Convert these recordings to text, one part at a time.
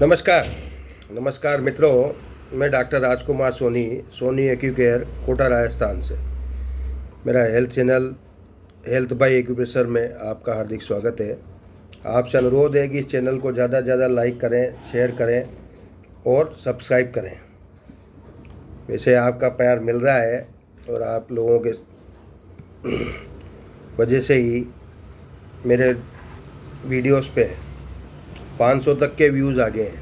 नमस्कार। नमस्कार मित्रों, मैं डॉक्टर राजकुमार सोनी, सोनी एक्यूकेयर, कोटा, राजस्थान से। मेरा health channel health by acupressure में आपका हार्दिक स्वागत है। आपसे अनुरोध है कि इस चैनल को ज़्यादा से ज़्यादा लाइक करें, शेयर करें और सब्सक्राइब करें। वैसे आपका प्यार मिल रहा है और आप लोगों के वजह से ही मेरे वीडियोस पे 500 तक के व्यूज़ आ गए हैं।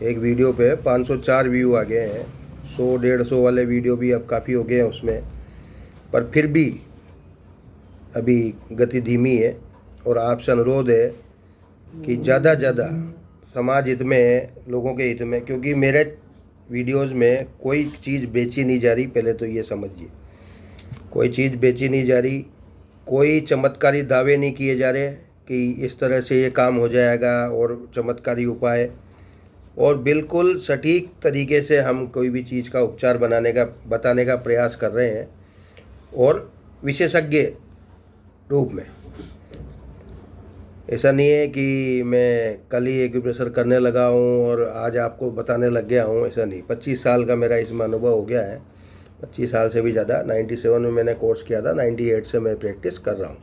एक वीडियो पे 504 व्यू आ गए हैं। 100-150 वाले वीडियो भी अब काफ़ी हो गए हैं उसमें, पर फिर भी अभी गति धीमी है। और आपसे अनुरोध है कि ज़्यादा से ज़्यादा समाज हित में, लोगों के हित में, क्योंकि मेरे वीडियोज़ में कोई चीज़ बेची नहीं जा रही। पहले तो ये समझिए, कोई चीज़ बेची नहीं जा रही, कोई चमत्कारी दावे नहीं किए जा रहे कि इस तरह से ये काम हो जाएगा और चमत्कारी उपाय, और बिल्कुल सटीक तरीके से हम कोई भी चीज़ का उपचार बताने का प्रयास कर रहे हैं, और विशेषज्ञ रूप में। ऐसा नहीं है कि मैं कल ही एक्यूप्रेशर करने लगा हूँ और आज आपको बताने लग गया हूँ, ऐसा नहीं। 25 साल का मेरा इसमें अनुभव हो गया है, 25 साल से भी ज़्यादा। 97 में मैंने कोर्स किया था, 98 से मैं प्रैक्टिस कर रहा हूँ।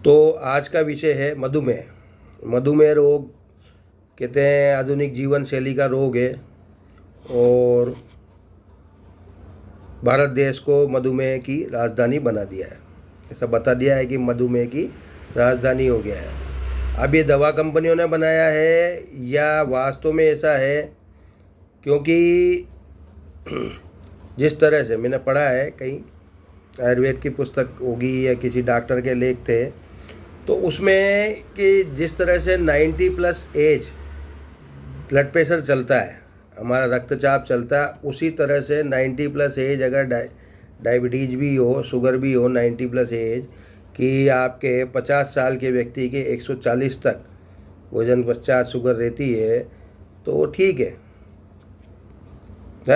तो आज का विषय है मधुमेह। मधुमेह रोग कहते हैं आधुनिक जीवन शैली का रोग है, और भारत देश को मधुमेह की राजधानी बना दिया है। ऐसा बता दिया है कि मधुमेह की राजधानी हो गया है। अब ये दवा कंपनियों ने बनाया है या वास्तव में ऐसा है? क्योंकि जिस तरह से मैंने पढ़ा है, कहीं आयुर्वेद की पुस्तक होगी या किसी डॉक्टर के लेख थे, तो उसमें कि जिस तरह से 90+ एज ब्लड प्रेशर चलता है, हमारा रक्तचाप चलता है, उसी तरह से 90+ एज अगर डायबिटीज़ भी हो, शुगर भी हो, 90+ एज कि आपके 50 साल के व्यक्ति के 140 तक वजन पश्चात शुगर रहती है, तो ठीक है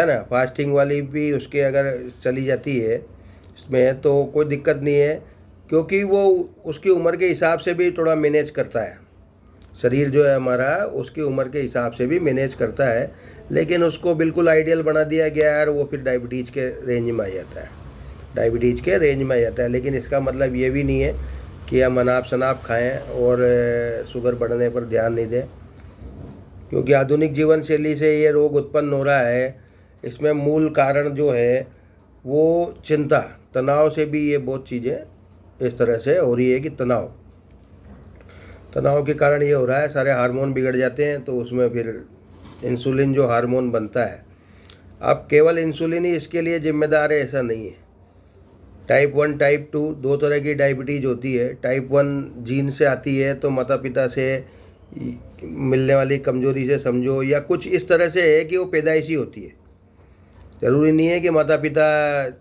ना। फास्टिंग वाली भी उसके अगर चली जाती है इसमें तो कोई दिक्कत नहीं है, क्योंकि वो उसकी उम्र के हिसाब से भी थोड़ा मैनेज करता है। शरीर जो है हमारा उसकी उम्र के हिसाब से भी मैनेज करता है, लेकिन उसको बिल्कुल आइडियल बना दिया गया है और वो फिर डायबिटीज़ के रेंज में आ जाता है, डायबिटीज़ के रेंज में आ जाता है। लेकिन इसका मतलब ये भी नहीं है कि हम अनाप शनाप खाएं और शुगर बढ़ने पर ध्यान नहीं दें, क्योंकि आधुनिक जीवन शैली से ये रोग उत्पन्न हो रहा है। इसमें मूल कारण जो है वो चिंता, तनाव से भी ये बहुत चीज़ें इस तरह से हो रही है कि तनाव के कारण ये हो रहा है। सारे हार्मोन बिगड़ जाते हैं, तो उसमें फिर इंसुलिन जो हार्मोन बनता है, अब केवल इंसुलिन ही इसके लिए जिम्मेदार है ऐसा नहीं है। टाइप 1, टाइप 2 दो तरह की डायबिटीज़ होती है। टाइप 1 जीन से आती है, तो माता पिता से मिलने वाली कमजोरी से समझो, या कुछ इस तरह से है कि वो पैदाइशी होती है। ज़रूरी नहीं है कि माता पिता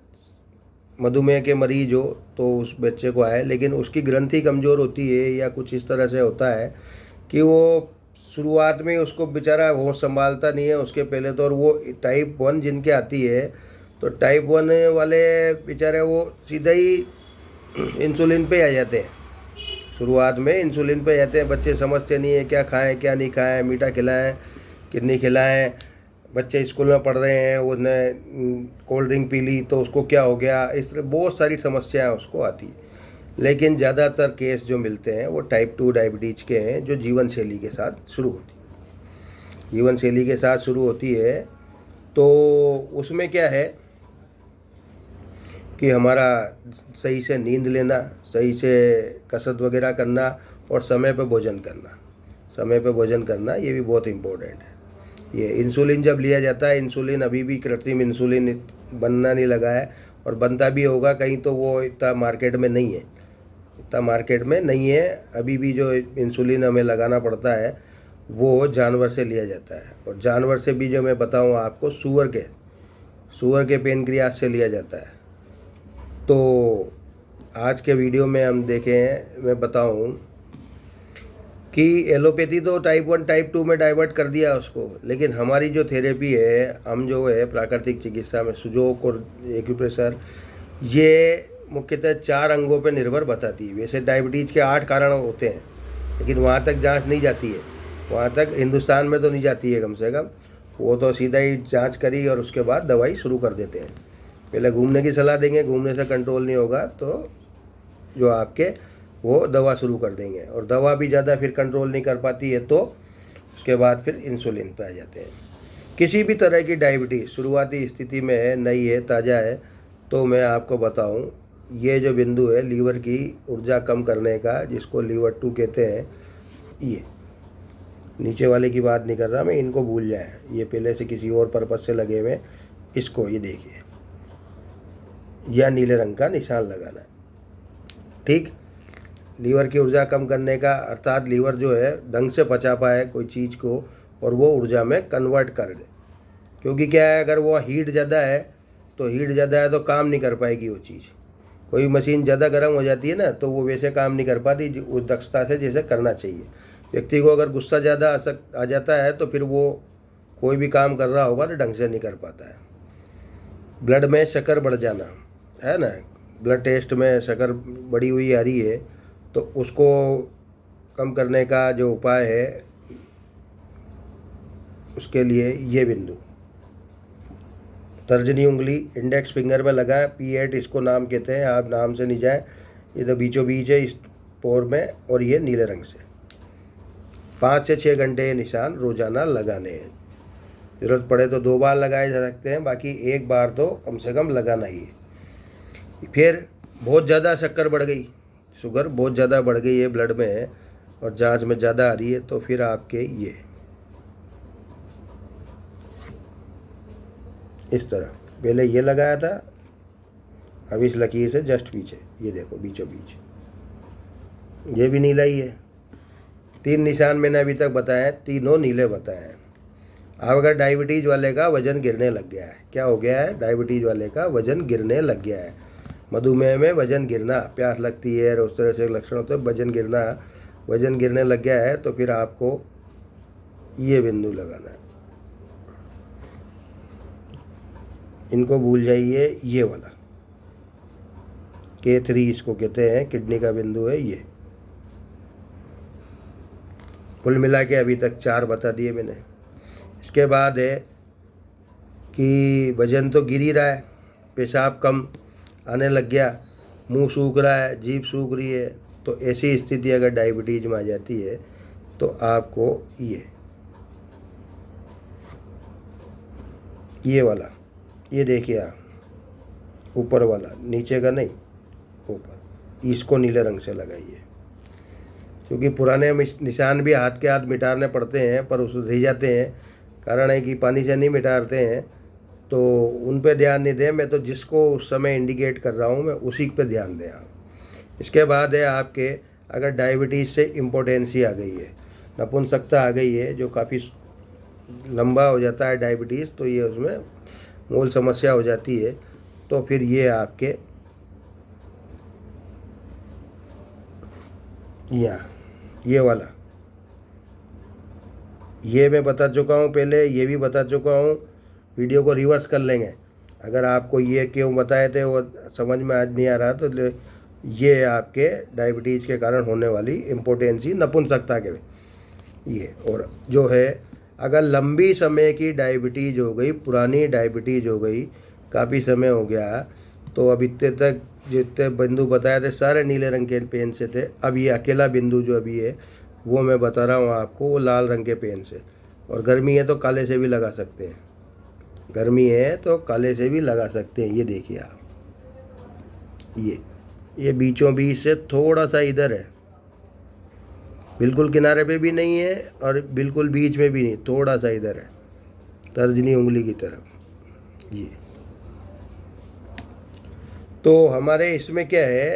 मधुमेह के मरीज हो तो उस बच्चे को आए, लेकिन उसकी ग्रंथि कमज़ोर होती है या कुछ इस तरह से होता है कि वो शुरुआत में उसको बेचारा होश संभालता नहीं है उसके पहले तो। और वो टाइप 1 जिनके आती है, तो टाइप 1 वाले बेचारे वो सीधा ही इंसुलिन पे आ जाते हैं। शुरुआत में इंसुलिन पे जाते हैं। बच्चे समझते नहीं है क्या खाएं क्या नहीं खाएं, मीठा खिलाएं कितनी खिलाएं। बच्चे स्कूल में पढ़ रहे हैं, उसने कोल्ड ड्रिंक पी ली तो उसको क्या हो गया, इस तरह बहुत सारी समस्याएं उसको आती है। लेकिन ज़्यादातर केस जो मिलते हैं वो टाइप 2 डायबिटीज़ के हैं, जो जीवन शैली के साथ शुरू होती है। तो उसमें क्या है कि हमारा सही से नींद लेना, सही से कसरत वगैरह करना और समय पे भोजन करना, ये भी बहुत इम्पोर्टेंट है। ये इंसुलिन जब लिया जाता है, इंसुलिन अभी भी कृत्रिम इंसुलिन बनना नहीं लगा है, और बनता भी होगा कहीं तो वो इतना मार्केट में नहीं है। अभी भी जो इंसुलिन हमें लगाना पड़ता है वो जानवर से लिया जाता है, और जानवर से भी जो मैं बताऊँ आपको, सूअर के पेनक्रियास से लिया जाता है। तो आज के वीडियो में हम देखें, मैं बताऊं कि एलोपैथी तो टाइप 1 टाइप 2 में डाइवर्ट कर दिया उसको, लेकिन हमारी जो थेरेपी है, हम जो है प्राकृतिक चिकित्सा में सुजोक और एक्यूप्रेशर, ये मुख्यतः 4 अंगों पर निर्भर बताती है। वैसे डायबिटीज़ के 8 कारण होते हैं, लेकिन वहाँ तक जांच नहीं जाती है। वहाँ तक हिंदुस्तान में तो नहीं जाती है कम से कम, वो तो सीधा ही जांच करी और उसके बाद दवाई शुरू कर देते हैं। पहले घूमने की सलाह देंगे, घूमने से कंट्रोल नहीं होगा तो जो आपके वो दवा शुरू कर देंगे, और दवा भी ज़्यादा फिर कंट्रोल नहीं कर पाती है तो उसके बाद फिर इंसुलिन पे आ जाते हैं। किसी भी तरह की डायबिटीज़ शुरुआती स्थिति में है, नई है, ताज़ा है, तो मैं आपको बताऊं, ये जो बिंदु है लीवर की ऊर्जा कम करने का, जिसको लीवर 2 कहते हैं, ये नीचे वाले की बात नहीं कर रहा मैं, इनको भूल जाएं, ये पहले से किसी और पर्पज़ से लगे हुए, इसको ये देखिए, यह नीले रंग का निशान लगाना है। ठीक, लीवर की ऊर्जा कम करने का, अर्थात लीवर जो है ढंग से पचा पाए कोई चीज़ को और वो ऊर्जा में कन्वर्ट कर दे। क्योंकि क्या है, अगर वो हीट ज़्यादा है तो काम नहीं कर पाएगी वो चीज़। कोई मशीन ज़्यादा गर्म हो जाती है ना, तो वो वैसे काम नहीं कर पाती उस दक्षता से जैसे करना चाहिए। व्यक्ति को अगर गुस्सा ज़्यादा आ जाता है तो फिर वो कोई भी काम कर रहा होगा तो ढंग से नहीं कर पाता है। ब्लड में शक्कर बढ़ जाना है ना, ब्लड टेस्ट में शक्कर बढ़ी हुई आ रही है, तो उसको कम करने का जो उपाय है, उसके लिए ये बिंदु तर्जनी उंगली इंडेक्स फिंगर में लगाएं, P8 इसको नाम कहते हैं, आप नाम से नहीं जाएं, ये तो बीचों बीच है इस पोर में, और ये नीले रंग से 5 से 6 घंटे ये निशान रोजाना लगाने हैं। ज़रूरत पड़े तो 2 बार लगाए जा सकते हैं, बाकी 1 बार तो कम से कम लगाना ही है। फिर बहुत ज़्यादा शक्कर बढ़ गई, शुगर बहुत ज़्यादा बढ़ गई है ब्लड में और जांच में ज़्यादा आ रही है, तो फिर आपके ये इस तरह, पहले ये लगाया था, अब इस लकीर से जस्ट पीछे, ये देखो बीचों बीच, ये भी नीला ही है। 3 निशान मैंने अभी तक बताए, तीनों नीले बताए हैं। अब अगर डायबिटीज़ वाले का वज़न गिरने लग गया है, क्या हो गया है, डायबिटीज़ वाले का वज़न गिरने लग गया है, मधुमेह में वज़न गिरना, प्यास लगती है और उस तरह से लक्षण होते हैं, वज़न गिरने लग गया है, तो फिर आपको ये बिंदु लगाना है। इनको भूल जाइए, ये वाला K3 इसको कहते हैं, किडनी का बिंदु है ये। कुल मिला के अभी तक 4 बता दिए मैंने। इसके बाद है कि वजन तो गिर ही रहा है, पेशाब कम आने लग गया, मुंह सूख रहा है, जीभ सूख रही है, तो ऐसी स्थिति अगर डायबिटीज़ में आ जाती है तो आपको ये वाला, ये देखिए आप, ऊपर वाला, नीचे का नहीं, ऊपर, इसको नीले रंग से लगाइए। क्योंकि पुराने निशान भी हाथ के हाथ मिटाने पड़ते हैं पर उस रह जाते हैं, कारण है कि पानी से नहीं मिटाते हैं, तो उन पे ध्यान नहीं दें। मैं तो जिसको उस समय इंडिकेट कर रहा हूँ मैं उसी पे ध्यान दें आप। इसके बाद है आपके, अगर डायबिटीज़ से इम्पोर्टेंसी आ गई है, नपुंसकता आ गई है, जो काफ़ी लंबा हो जाता है डायबिटीज़, तो ये उसमें मूल समस्या हो जाती है, तो फिर ये आपके यहाँ ये वाला, ये मैं बता चुका हूँ पहले, ये भी बता चुका हूँ, वीडियो को रिवर्स कर लेंगे। अगर आपको ये क्यों बताए थे वो समझ में आज नहीं आ रहा, तो ये आपके डायबिटीज़ के कारण होने वाली इम्पोर्टेंसी, नपुंसकता के ये। और जो है, अगर लंबी समय की डायबिटीज़ हो गई, पुरानी डायबिटीज़ हो गई, काफ़ी समय हो गया, तो अब इतने तक जितने बिंदु बताए थे सारे नीले रंग के पेन से थे। अब ये अकेला बिंदु जो अभी है वो मैं बता रहा हूँ आपको, वो लाल रंग के पेन से। और गर्मी है तो काले से भी लगा सकते हैं, गर्मी है तो काले से भी लगा सकते हैं। ये देखिए आप, ये बीचों बीच से थोड़ा सा इधर है, बिल्कुल किनारे पे भी नहीं है और बिल्कुल बीच में भी नहीं, थोड़ा सा इधर है, तर्जनी उंगली की तरफ ये। तो हमारे इसमें क्या है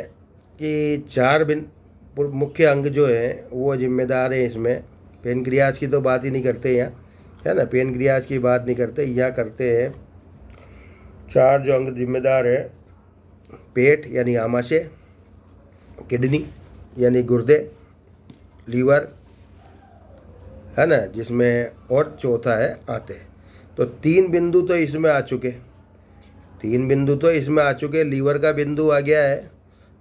कि 4 मुख्य अंग जो हैं वो जिम्मेदार हैं इसमें। पेनक्रियाज की तो बात ही नहीं करते यहाँ, है ना, पेनक्रियाज की बात नहीं करते, यहाँ करते हैं 4 जो अंग जिम्मेदार है, पेट यानी आमाशय, किडनी यानी गुर्दे, लीवर, है ना, जिसमें, और चौथा है आंतें। तो 3 बिंदु तो इसमें आ चुके, 3 बिंदु तो इसमें आ चुके। लीवर का बिंदु आ गया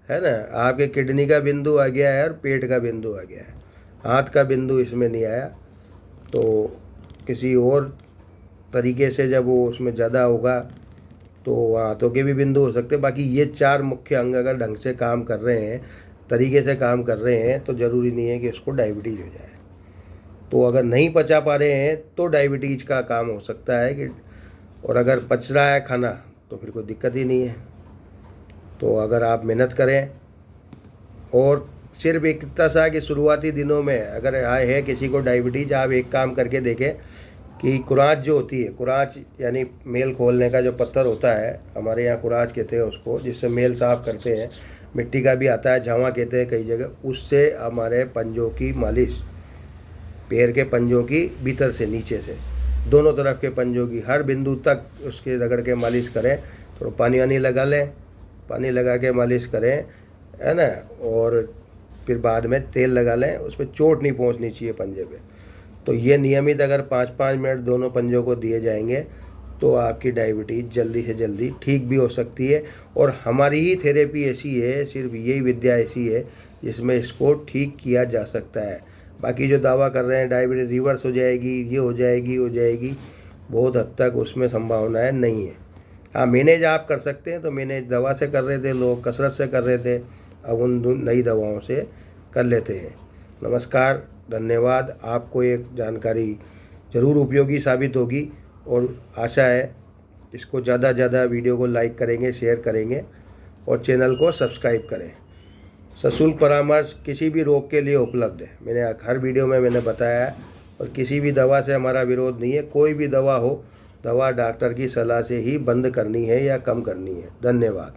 है ना, आपके किडनी का बिंदु आ गया है और पेट का बिंदु आ गया है। हाथ का बिंदु इसमें नहीं आया। तो किसी और तरीके से जब वो उसमें ज़्यादा होगा तो हाथों के भी बिंदु हो सकते हैं। बाकी ये 4 मुख्य अंग अगर ढंग से काम कर रहे हैं, तरीके से काम कर रहे हैं, तो ज़रूरी नहीं है कि उसको डायबिटीज़ हो जाए। तो अगर नहीं पचा पा रहे हैं तो डायबिटीज़ का काम हो सकता है कि, और अगर पच रहा है खाना तो फिर कोई दिक्कत ही नहीं है। तो अगर आप मेहनत करें, और सिर्फ एक इतना सा कि शुरुआती दिनों में अगर है किसी को डायबिटीज़, आप एक काम करके देखें कि कुराच जो होती है, कुराच यानी मेल खोलने का जो पत्थर होता है, हमारे यहाँ कुराच कहते हैं उसको, जिससे मेल साफ़ करते हैं, मिट्टी का भी आता है, झावा कहते हैं कई जगह, उससे हमारे पंजों की मालिश, पैर के पंजों की भीतर से नीचे से दोनों तरफ के पंजों की हर बिंदु तक उसके रगड़ के मालिश करें। थोड़ा पानी वानी लगा लें, पानी लगा के मालिश करें, है ना, और फिर बाद में तेल लगा लें, उस पर चोट नहीं पहुंचनी चाहिए पंजे पे। तो ये नियमित अगर 5-5 मिनट दोनों पंजों को दिए जाएंगे तो आपकी डायबिटीज़ जल्दी से जल्दी ठीक भी हो सकती है। और हमारी ही थेरेपी ऐसी है, सिर्फ यही विद्या ऐसी है जिसमें इसको ठीक किया जा सकता है। बाकी जो दावा कर रहे हैं डायबिटीज़ रिवर्स हो जाएगी, ये हो जाएगी, बहुत हद तक उसमें संभावनाएं नहीं है। हाँ, मैनेज आप कर सकते हैं, तो मैनेज दवा से कर रहे थे लोग, कसरत से कर रहे थे, अब उन नई दवाओं से कर लेते हैं। नमस्कार, धन्यवाद। आपको एक जानकारी ज़रूर उपयोगी साबित होगी, और आशा है इसको ज़्यादा ज़्यादा वीडियो को लाइक करेंगे, शेयर करेंगे, और चैनल को सब्सक्राइब करें। सशुल्क परामर्श किसी भी रोग के लिए उपलब्ध है, मैंने हर वीडियो में मैंने बताया है, और किसी भी दवा से हमारा विरोध नहीं है। कोई भी दवा हो, दवा डॉक्टर की सलाह से ही बंद करनी है या कम करनी है। धन्यवाद।